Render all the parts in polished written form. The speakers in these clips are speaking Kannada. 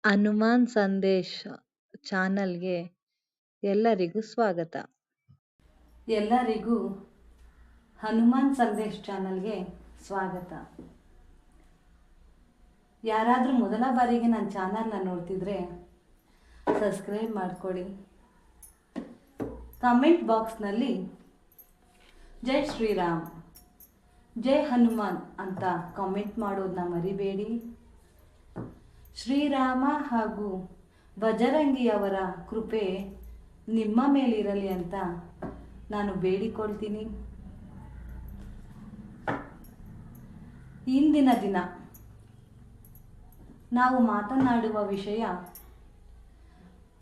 ಹನುಮಾನ್ ಸಂದೇಶ್ ಚಾನಲ್ಗೆ ಎಲ್ಲರಿಗೂ ಸ್ವಾಗತ. ಎಲ್ಲರಿಗೂ ಹನುಮಾನ್ ಸಂದೇಶ್ ಚಾನಲ್ಗೆ ಸ್ವಾಗತ. ಯಾರಾದರೂ ಮೊದಲ ಬಾರಿಗೆ ನನ್ನ ಚಾನಲ್ನ ನೋಡ್ತಿದ್ರೆ ಸಬ್ಸ್ಕ್ರೈಬ್ ಮಾಡ್ಕೊಳ್ಳಿ. ಕಮೆಂಟ್ ಬಾಕ್ಸ್ನಲ್ಲಿ ಜೈ ಶ್ರೀರಾಮ್, ಜೈ ಹನುಮಾನ್ ಅಂತ ಕಾಮೆಂಟ್ ಮಾಡೋದನ್ನ ಮರಿಬೇಡಿ. ಶ್ರೀರಾಮ ಹಾಗೂ ಬಜರಂಗಿಯವರ ಕೃಪೆ ನಿಮ್ಮ ಮೇಲಿರಲಿ ಅಂತ ನಾನು ಬೇಡಿಕೊಳ್ತೀನಿ. ಇಂದಿನ ದಿನ ನಾವು ಮಾತನಾಡುವ ವಿಷಯ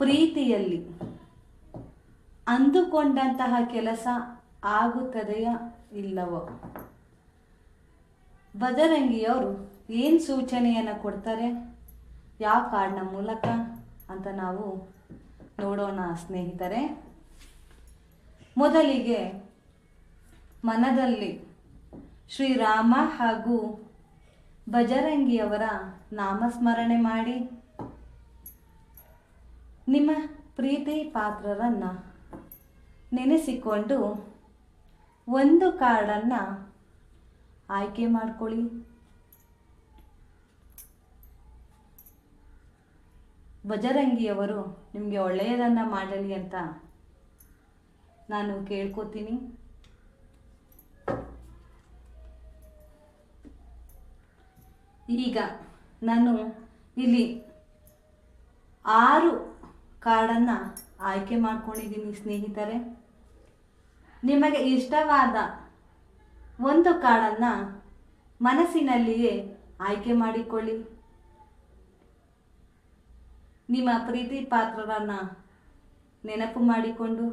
ಪ್ರೀತಿಯಲ್ಲಿ ಅಂದುಕೊಂಡಂತಹ ಕೆಲಸ ಆಗುತ್ತದೆಯೋ ಇಲ್ಲವೋ. ಬಜರಂಗಿಯವರು ಏನು ಸೂಚನೆಯನ್ನು ಕೊಡ್ತಾರೆ, ಯಾವ ಕಾರ್ಡ್ನ ಮೂಲಕ ಅಂತ ನಾವು ನೋಡೋಣ ಸ್ನೇಹಿತರೆ. ಮೊದಲಿಗೆ ಮನದಲ್ಲಿ ಶ್ರೀರಾಮ ಹಾಗೂ ಬಜರಂಗಿಯವರ ನಾಮಸ್ಮರಣೆ ಮಾಡಿ ನಿಮ್ಮ ಪ್ರೀತಿ ಪಾತ್ರರನ್ನು ನೆನೆಸಿಕೊಂಡು ಒಂದು ಕಾರ್ಡನ್ನು ಆಯ್ಕೆ ಮಾಡಿಕೊಳ್ಳಿ. ಬಜರಂಗಿಯವರು ನಿಮಗೆ ಒಳ್ಳೆಯದನ್ನು ಮಾಡಲಿ ಅಂತ ನಾನು ಕೇಳ್ಕೊತೀನಿ. ಈಗ ನಾನು ಇಲ್ಲಿ 6 ಕಾರ್ಡನ್ನು ಆಯ್ಕೆ ಮಾಡ್ಕೊಂಡಿದ್ದೀನಿ ಸ್ನೇಹಿತರೆ. ನಿಮಗೆ ಇಷ್ಟವಾದ ಒಂದು ಕಾರ್ಡನ್ನು ಮನಸ್ಸಿನಲ್ಲಿಯೇ ಆಯ್ಕೆ ಮಾಡಿಕೊಳ್ಳಿ. ನಿಮ್ಮ ಪ್ರೀತಿ ಪಾತ್ರರನ್ನು ನೆನಪು ಮಾಡಿಕೊಂಡು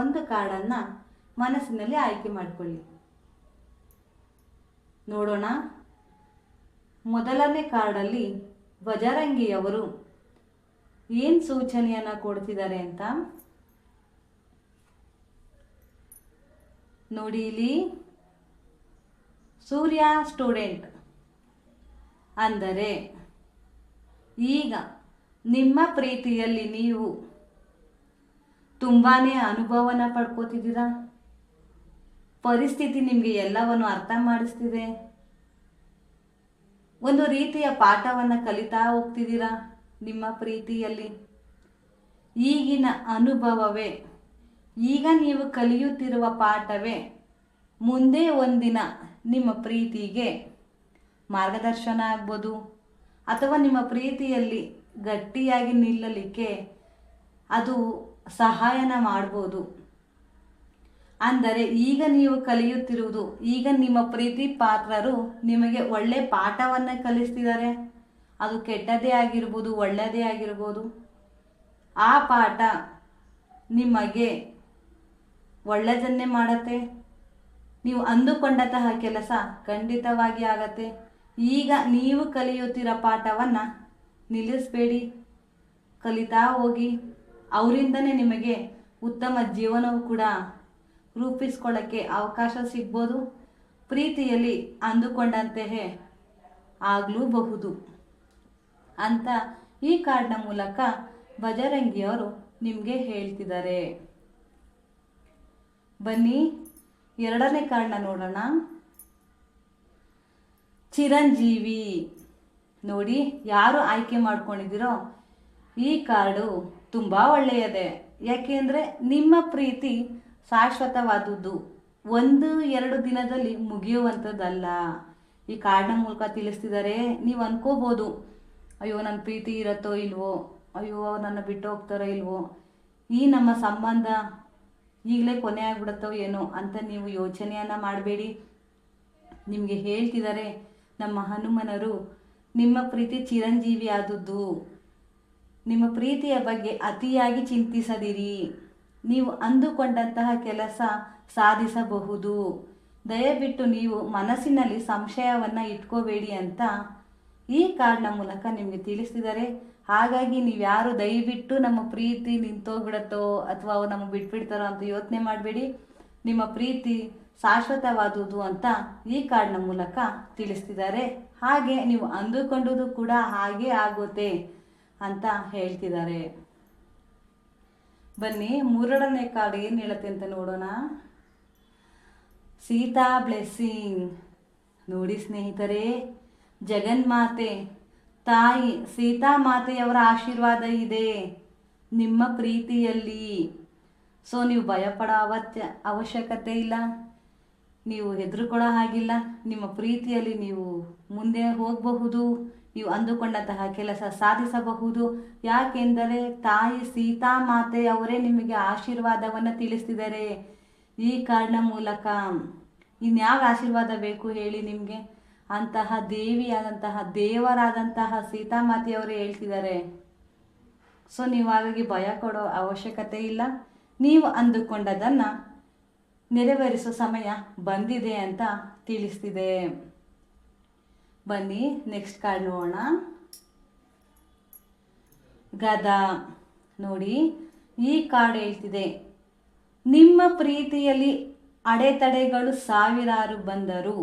ಒಂದು ಕಾರ್ಡನ್ನು ಮನಸ್ಸಿನಲ್ಲಿ ಆಯ್ಕೆ ಮಾಡಿಕೊಳ್ಳಿ. ನೋಡೋಣ. ಮೊದಲನೇ ಕಾರ್ಡಲ್ಲಿ ಬಜರಂಗಿಯವರು ಏನು ಸೂಚನೆಯನ್ನು ಕೊಡ್ತಿದ್ದಾರೆ ಅಂತ ನೋಡಿ. ಇಲ್ಲಿ ಸೂರ್ಯ ಸ್ಟೂಡೆಂಟ್ ಅಂದರೆ ಈಗ ನಿಮ್ಮ ಪ್ರೀತಿಯಲ್ಲಿ ನೀವು ತುಂಬಾ ಅನುಭವನ ಪಡ್ಕೋತಿದ್ದೀರಾ. ಪರಿಸ್ಥಿತಿ ನಿಮಗೆ ಎಲ್ಲವನ್ನು ಅರ್ಥ ಮಾಡಿಸ್ತಿದೆ. ಒಂದು ರೀತಿಯ ಪಾಠವನ್ನು ಕಲಿತಾ ಹೋಗ್ತಿದ್ದೀರಾ ನಿಮ್ಮ ಪ್ರೀತಿಯಲ್ಲಿ. ಈಗಿನ ಅನುಭವವೇ, ಈಗ ನೀವು ಕಲಿಯುತ್ತಿರುವ ಪಾಠವೇ ಮುಂದೆ ಒಂದಿನ ನಿಮ್ಮ ಪ್ರೀತಿಗೆ ಮಾರ್ಗದರ್ಶನ ಆಗ್ಬೋದು, ಅಥವಾ ನಿಮ್ಮ ಪ್ರೀತಿಯಲ್ಲಿ ಗಟ್ಟಿಯಾಗಿ ನಿಲ್ಲಲಿಕ್ಕೆ ಅದು ಸಹಾಯನ ಮಾಡ್ಬೋದು. ಅಂದರೆ ಈಗ ನೀವು ಕಲಿಯುತ್ತಿರುವುದು, ಈಗ ನಿಮ್ಮ ಪ್ರೀತಿ ಪಾತ್ರರು ನಿಮಗೆ ಒಳ್ಳೆ ಪಾಠವನ್ನು ಕಲಿಸ್ತಿದ್ದಾರೆ. ಅದು ಕೆಟ್ಟದೇ ಆಗಿರ್ಬೋದು, ಒಳ್ಳೆಯದೇ ಆಗಿರ್ಬೋದು. ಆ ಪಾಠ ನಿಮಗೆ ಒಳ್ಳೆಯದನ್ನೇ ಮಾಡತ್ತೆ. ನೀವು ಅಂದುಕೊಂಡಂತಹ ಕೆಲಸ ಖಂಡಿತವಾಗಿ ಆಗತ್ತೆ. ಈಗ ನೀವು ಕಲಿಯುತ್ತಿರೋ ಪಾಠವನ್ನು ನಿಲ್ಲಿಸಬೇಡಿ, ಕಲಿತಾ ಹೋಗಿ. ಅವರಿಂದನೇ ನಿಮಗೆ ಉತ್ತಮ ಜೀವನವು ಕೂಡ ರೂಪಿಸ್ಕೊಳ್ಳೋಕ್ಕೆ ಅವಕಾಶ ಸಿಗ್ಬೋದು. ಪ್ರೀತಿಯಲ್ಲಿ ಅಂದುಕೊಂಡಂತೆಯೇ ಆಗಲೂಬಹುದು ಅಂತ ಈ ಕಾರ್ಡ್ನ ಮೂಲಕ ಬಜರಂಗಿಯವರು ನಿಮಗೆ ಹೇಳ್ತಿದ್ದಾರೆ. ಬನ್ನಿ ಎರಡನೇ ಕಾರ್ಡ್ನ ನೋಡೋಣ. ಚಿರಂಜೀವಿ. ನೋಡಿ, ಯಾರು ಆಯ್ಕೆ ಮಾಡ್ಕೊಂಡಿದ್ದೀರೋ ಈ ಕಾರ್ಡು ತುಂಬ ಒಳ್ಳೆಯದೇ. ಯಾಕೆಂದರೆ ನಿಮ್ಮ ಪ್ರೀತಿ ಶಾಶ್ವತವಾದದ್ದು, 1-2 ದಿನದಲ್ಲಿ ಮುಗಿಯುವಂಥದ್ದಲ್ಲ. ಈ ಕಾರ್ಡ್ನ ಮೂಲಕ ತಿಳಿಸ್ತಿದ್ದಾರೆ. ನೀವು ಅನ್ಕೋಬೋದು, ಅಯ್ಯೋ ನನ್ನ ಪ್ರೀತಿ ಇರತ್ತೋ ಇಲ್ವೋ, ಅಯ್ಯೋ ನನ್ನ ಬಿಟ್ಟು ಹೋಗ್ತಾರೋ ಇಲ್ವೋ, ಈ ನಮ್ಮ ಸಂಬಂಧ ಈಗಲೇ ಕೊನೆ ಆಗಿಬಿಡುತ್ತೋ ಏನೋ ಅಂತ ನೀವು ಯೋಚನೆಯನ್ನು ಮಾಡಬೇಡಿ. ನಿಮಗೆ ಹೇಳ್ತಿದ್ದಾರೆ ನಮ್ಮ ಹನುಮನರು, ನಿಮ್ಮ ಪ್ರೀತಿ ಚಿರಂಜೀವಿ ಆದದ್ದು. ನಿಮ್ಮ ಪ್ರೀತಿಯ ಬಗ್ಗೆ ಅತಿಯಾಗಿ ಚಿಂತಿಸದಿರಿ. ನೀವು ಅಂದುಕೊಂಡಂತಹ ಕೆಲಸ ಸಾಧಿಸಬಹುದು. ದಯವಿಟ್ಟು ನೀವು ಮನಸ್ಸಿನಲ್ಲಿ ಸಂಶಯವನ್ನು ಇಟ್ಕೋಬೇಡಿ ಅಂತ ಈ ಕಾರ್ಡ್ನ ಮೂಲಕ ನಿಮಗೆ ತಿಳಿಸ್ತಿದ್ದಾರೆ. ಹಾಗಾಗಿ ನೀವು ಯಾರು ದಯವಿಟ್ಟು ನಮ್ಮ ಪ್ರೀತಿ ನಿಂತೋಗ್ಬಿಡತ್ತೋ ಅಥವಾ ಅವ್ರು ನಮಗೆ ಬಿಟ್ಬಿಡ್ತಾರೋ ಅಂತ ಯೋಚನೆ ಮಾಡಬೇಡಿ. ನಿಮ್ಮ ಪ್ರೀತಿ ಶಾಶ್ವತವಾದುದು ಅಂತ ಈ ಕಾರ್ಡ್ನ ಮೂಲಕ ತಿಳಿಸ್ತಿದ್ದಾರೆ. ಹಾಗೆ ನೀವು ಅಂದುಕೊಂಡುದು ಕೂಡ ಹಾಗೆ ಆಗುತ್ತೆ ಅಂತ ಹೇಳ್ತಿದ್ದಾರೆ. ಬನ್ನಿ ಮೂರನೇ ಕಾರ್ಡ್ ಏನು ಹೇಳುತ್ತೆ ಅಂತ ನೋಡೋಣ. ಸೀತಾ ಬ್ಲೆಸ್ಸಿಂಗ್. ನೋಡಿ ಸ್ನೇಹಿತರೆ, ಜಗನ್ಮಾತೆ ತಾಯಿ ಸೀತಾ ಮಾತೆಯವರ ಆಶೀರ್ವಾದ ಇದೆ ನಿಮ್ಮ ಪ್ರೀತಿಯಲ್ಲಿ. ಸೊ ನೀವು ಭಯಪಡೋ ಅವಶ್ಯಕತೆ ಇಲ್ಲ, ನೀವು ಹೆದರ್ಕೊಳ್ಳೋ ಹಾಗಿಲ್ಲ. ನಿಮ್ಮ ಪ್ರೀತಿಯಲ್ಲಿ ನೀವು ಮುಂದೆ ಹೋಗಬಹುದು, ನೀವು ಅಂದುಕೊಂಡಂತಹ ಕೆಲಸ ಸಾಧಿಸಬಹುದು. ಯಾಕೆಂದರೆ ತಾಯಿ ಸೀತಾ ಮಾತೆಯವರೇ ನಿಮಗೆ ಆಶೀರ್ವಾದವನ್ನು ತಿಳಿಸ್ತಿದ್ದಾರೆ ಈ ಕಾರ್ಡ್ನ ಮೂಲಕ. ಇನ್ಯಾವ ಆಶೀರ್ವಾದ ಬೇಕು ಹೇಳಿ ನಿಮಗೆ? ಅಂತಹ ದೇವಿಯಾದಂತಹ ದೇವರಾದಂತಹ ಸೀತಾ ಮಾತೆಯವರೇ ಹೇಳ್ತಿದ್ದಾರೆ. ಸೊ ನೀವು ಹಾಗಾಗಿ ಭಯ ಕೊಡೋ ಅವಶ್ಯಕತೆ ಇಲ್ಲ. ನೀವು ಅಂದುಕೊಂಡದನ್ನು ನೆರವೇರಿಸೋ ಸಮಯ ಬಂದಿದೆ ಅಂತ ತಿಳಿಸ್ತಿದೆ. ಬನ್ನಿ ನೆಕ್ಸ್ಟ್ ಕಾರ್ಡ್ ನೋಡೋಣ. ಗದಾ. ನೋಡಿ ಈ ಕಾರ್ಡ್ ಹೇಳ್ತಿದೆ, ನಿಮ್ಮ ಪ್ರೀತಿಯಲ್ಲಿ ಅಡೆತಡೆಗಳು ಸಾವಿರಾರು ಬಂದರು,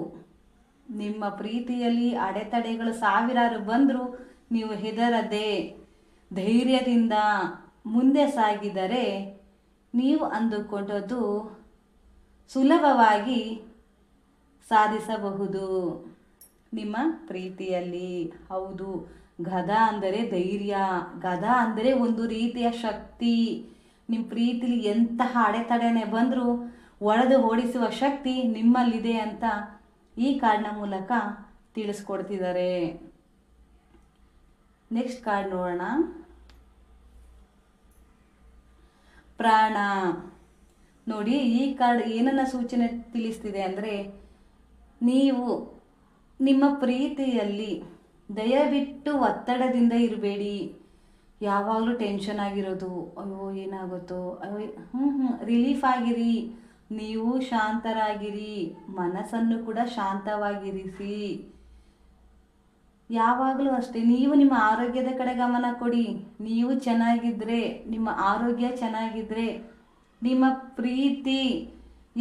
ನಿಮ್ಮ ಪ್ರೀತಿಯಲ್ಲಿ ಅಡೆತಡೆಗಳು ಸಾವಿರಾರು ಬಂದರೂ ನೀವು ಹೆದರದೆ ಧೈರ್ಯದಿಂದ ಮುಂದೆ ಸಾಗಿದರೆ ನೀವು ಅಂದುಕೊಂಡದ್ದು ಸುಲಭವಾಗಿ ಸಾಧಿಸಬಹುದು ನಿಮ್ಮ ಪ್ರೀತಿಯಲ್ಲಿ. ಹೌದು, ಗದಾ ಅಂದರೆ ಧೈರ್ಯ, ಗದಾ ಅಂದರೆ ಒಂದು ರೀತಿಯ ಶಕ್ತಿ. ನಿಮ್ಮ ಪ್ರೀತಿಲಿ ಎಂತಹ ಅಡೆತಡೆನೆ ಬಂದರೂ ಒಡೆದು ಓಡಿಸುವ ಶಕ್ತಿ ನಿಮ್ಮಲ್ಲಿದೆ ಅಂತ ಈ ಕಾರ್ಡ್ನ ಮೂಲಕ ತಿಳಿಸ್ಕೊಡ್ತಿದ್ದಾರೆ. ನೆಕ್ಸ್ಟ್ ಕಾರ್ಡ್ ನೋಡೋಣ. ಪ್ರಾಣ. ನೋಡಿ ಈ ಕಾರ್ಡ್ ಏನನ್ನ ಸೂಚನೆ ತಿಳಿಸ್ತಿದೆ ಅಂದರೆ, ನೀವು ನಿಮ್ಮ ಪ್ರೀತಿಯಲ್ಲಿ ದಯವಿಟ್ಟು ಒತ್ತಡದಿಂದ ಇರಬೇಡಿ. ಯಾವಾಗಲೂ ಟೆನ್ಷನ್ ಆಗಿರೋದು, ಅಯ್ಯೋ ಏನಾಗುತ್ತೋ, ಅಯ್ಯೋ ರಿಲೀಫ್ ಆಗಿರಿ. ನೀವು ಶಾಂತರಾಗಿರಿ, ಮನಸ್ಸನ್ನು ಕೂಡ ಶಾಂತವಾಗಿರಿಸಿ. ಯಾವಾಗಲೂ ಅಷ್ಟೇ, ನೀವು ನಿಮ್ಮ ಆರೋಗ್ಯದ ಕಡೆ ಗಮನ ಕೊಡಿ. ನೀವು ಚೆನ್ನಾಗಿದ್ದರೆ, ನಿಮ್ಮ ಆರೋಗ್ಯ ಚೆನ್ನಾಗಿದ್ದರೆ, ನಿಮ್ಮ ಪ್ರೀತಿ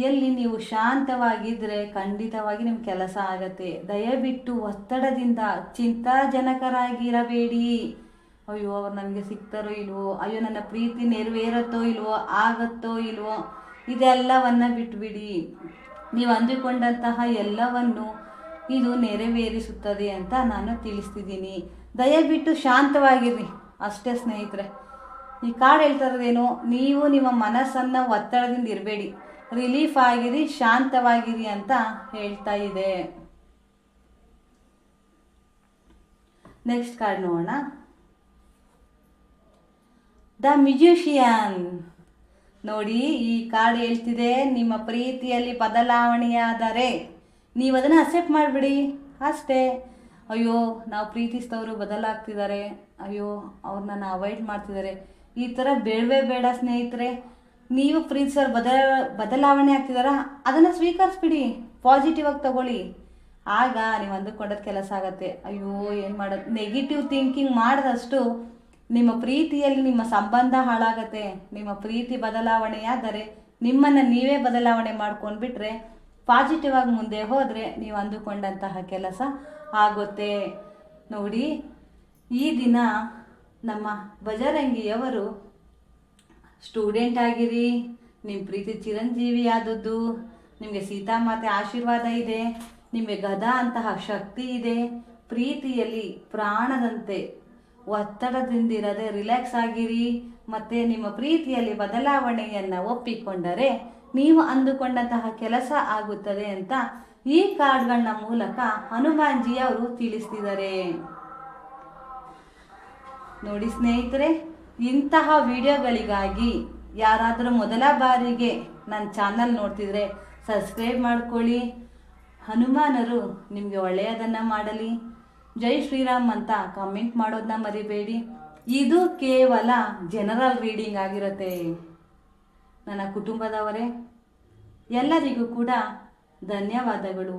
ಎಲ್ಲಿ ನೀವು ಶಾಂತವಾಗಿದ್ದರೆ ಖಂಡಿತವಾಗಿ ನಿಮ್ಮ ಕೆಲಸ ಆಗತ್ತೆ. ದಯವಿಟ್ಟು ಒತ್ತಡದಿಂದ ಚಿಂತಾಜನಕರಾಗಿರಬೇಡಿ. ಅಯ್ಯೋ ಅವ್ರು ನನಗೆ ಸಿಗ್ತಾರೋ ಇಲ್ವೋ, ಅಯ್ಯೋ ನನ್ನ ಪ್ರೀತಿ ನೆರವೇರುತ್ತೋ ಇಲ್ವೋ, ಆಗತ್ತೋ ಇಲ್ವೋ, ಇದೆಲ್ಲವನ್ನು ಬಿಟ್ಬಿಡಿ. ನೀವು ಅಂದುಕೊಂಡಂತಹ ಎಲ್ಲವನ್ನು ಇದು ನೆರವೇರಿಸುತ್ತದೆ ಅಂತ ನಾನು ತಿಳಿಸ್ತಿದ್ದೀನಿ. ದಯವಿಟ್ಟು ಶಾಂತವಾಗಿರಿ ಅಷ್ಟೇ ಸ್ನೇಹಿತರೆ. ಈ ಕಾರ್ಡ್ ಹೇಳ್ತಾ ಇರೋದೇನು, ನೀವು ನಿಮ್ಮ ಮನಸ್ಸನ್ನು ಒತ್ತಡದಿಂದ ಇರಬೇಡಿ, ರಿಲೀಫ್ ಆಗಿರಿ, ಶಾಂತವಾಗಿರಿ ಅಂತ ಹೇಳ್ತಾ ಇದೆ. ನೆಕ್ಸ್ಟ್ ಕಾರ್ಡ್ ನೋಡೋಣ. The musician. ನೋಡಿ ಈ ಕಾರ್ಡ್ ಹೇಳ್ತಿದೆ, ನಿಮ್ಮ ಪ್ರೀತಿಯಲ್ಲಿ ಬದಲಾವಣೆಯಾದರೆ ನೀವು ಅದನ್ನು ಅಕ್ಸೆಪ್ಟ್ ಮಾಡಿಬಿಡಿ ಅಷ್ಟೇ. ಅಯ್ಯೋ ನಾವು ಪ್ರೀತಿಸಿದವರು ಬದಲಾಗ್ತಿದ್ದಾರೆ, ಅಯ್ಯೋ ಅವ್ರು ನನ್ನ ಅವಾಯ್ಡ್ ಮಾಡ್ತಿದ್ದಾರೆ, ಈ ಥರ ಬೇಡವೇ ಬೇಡ ಸ್ನೇಹಿತರೆ. ನೀವು ಪ್ರೀತಿಸೋರು ಬದಲಾವಣೆ ಆಗ್ತಿದಾರ, ಅದನ್ನು ಸ್ವೀಕರಿಸ್ಬಿಡಿ, ಪಾಸಿಟಿವ್ ಆಗಿ ತಗೊಳ್ಳಿ. ಆಗ ನೀವು ಅಂದುಕೊಂಡದ್ದು ಕೆಲಸ ಆಗತ್ತೆ. ಅಯ್ಯೋ ಏನು ಮಾಡೋದು, ನೆಗೆಟಿವ್ ಥಿಂಕಿಂಗ್ ಮಾಡಿದಷ್ಟು ನಿಮ್ಮ ಪ್ರೀತಿಯಲ್ಲಿ ನಿಮ್ಮ ಸಂಬಂಧ ಹಾಳಾಗತ್ತೆ. ನಿಮ್ಮ ಪ್ರೀತಿ ಬದಲಾವಣೆಯಾದರೆ ನಿಮ್ಮನ್ನು ನೀವೇ ಬದಲಾವಣೆ ಮಾಡ್ಕೊಂಡ್ಬಿಟ್ರೆ ಪಾಸಿಟಿವ್ ಆಗಿ ಮುಂದೆ ಹೋದರೆ ನೀವು ಅಂದುಕೊಂಡಂತಹ ಕೆಲಸ ಆಗುತ್ತೆ. ನೋಡಿ ಈ ದಿನ ನಮ್ಮ ಬಜರಂಗಿಯವರು ಸ್ಟೂಡೆಂಟ್ ಆಗಿರಿ, ನಿಮ್ಮ ಪ್ರೀತಿ ಚಿರಂಜೀವಿ ಆದದ್ದು, ನಿಮಗೆ ಸೀತಾಮಾತೆ ಆಶೀರ್ವಾದ ಇದೆ, ನಿಮಗೆ ಗದಾ ಅಂತಹ ಶಕ್ತಿ ಇದೆ. ಪ್ರೀತಿಯಲ್ಲಿ ಪ್ರಾಣದಂತೆ ಒತ್ತಡದಿಂದಿರದೆ ರಿಲ್ಯಾಕ್ಸ್ ಆಗಿರಿ. ಮತ್ತು ನಿಮ್ಮ ಪ್ರೀತಿಯಲ್ಲಿ ಬದಲಾವಣೆಯನ್ನು ಒಪ್ಪಿಕೊಂಡರೆ ನೀವು ಅಂದುಕೊಂಡಂತಹ ಕೆಲಸ ಆಗುತ್ತದೆ ಅಂತ ಈ ಕಾರ್ಡ್ಗಳನ್ನ ಮೂಲಕ ಹನುಮಾನ್ಜಿ ಅವರು ತಿಳಿಸ್ತಿದ್ದಾರೆ. ನೋಡಿ ಸ್ನೇಹಿತರೆ, ಇಂತಹ ವಿಡಿಯೋಗಳಿಗಾಗಿ ಯಾರಾದರೂ ಮೊದಲ ಬಾರಿಗೆ ನನ್ನ ಚಾನಲ್ ನೋಡ್ತಿದ್ರೆ ಸಬ್ಸ್ಕ್ರೈಬ್ ಮಾಡ್ಕೊಳ್ಳಿ. ಹನುಮಾನರು ನಿಮಗೆ ಒಳ್ಳೆಯದನ್ನು ಮಾಡಲಿ. ಜೈ ಶ್ರೀರಾಮ್ ಅಂತ ಕಮೆಂಟ್ ಮಾಡೋದನ್ನ ಮರಿಬೇಡಿ. ಇದು ಕೇವಲ ಜನರಲ್ ರೀಡಿಂಗ್ ಆಗಿರುತ್ತೆ. ನನ್ನ ಕುಟುಂಬದವರೇ ಎಲ್ಲರಿಗೂ ಕೂಡ ಧನ್ಯವಾದಗಳು.